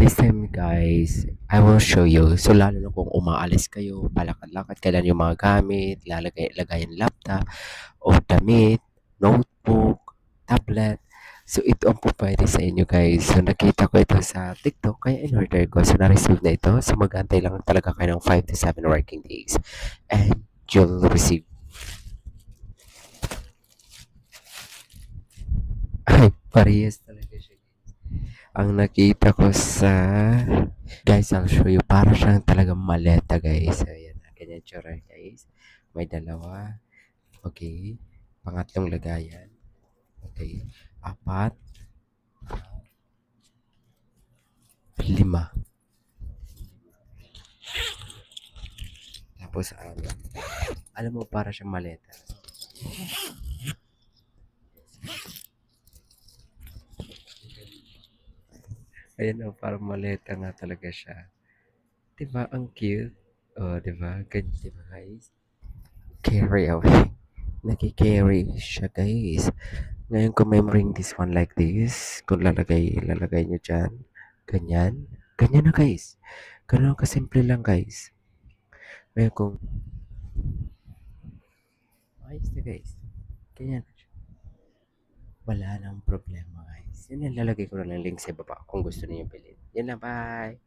This time guys, I will show you. So lalo na kung umaalis kayo, palakad-lakad, kailan yung mga gamit, lagay yung laptop, o damit, notebook, tablet. So ito ang pupwede sa inyo guys. So nakita ko ito sa TikTok, kaya in-order ko. So na-receive na ito. So mag-antay lang talaga kayo ng 5 to 7 working days. And you'll receive. Ay, parehas talaga siya. Ang nakita ko sa guys, I'll show you. Para siyang talagang maleta, guys. Ayan, ganyan tsura, guys. May dalawa. Okay. Pangatlong lagayan. Okay. Apat. Lima. Tapos, alam mo, para siyang maleta. Ayan, oh, parang maleta nga talaga siya. Diba? Ang cute. Oh, diba? Ganyan, diba, guys? Carry away. Naki-carry siya, guys. Ngayon, kung may bring this one like this, kung lalagay nyo dyan, ganyan, ganyan na guys. Ganun kasimple lang guys. Ngayon kung, ayos na guys. Ganyan na siya. Wala nang problema guys. Yan yung lalagay ko na lang link sa baba kung gusto niyo bilhin. Yan na, bye!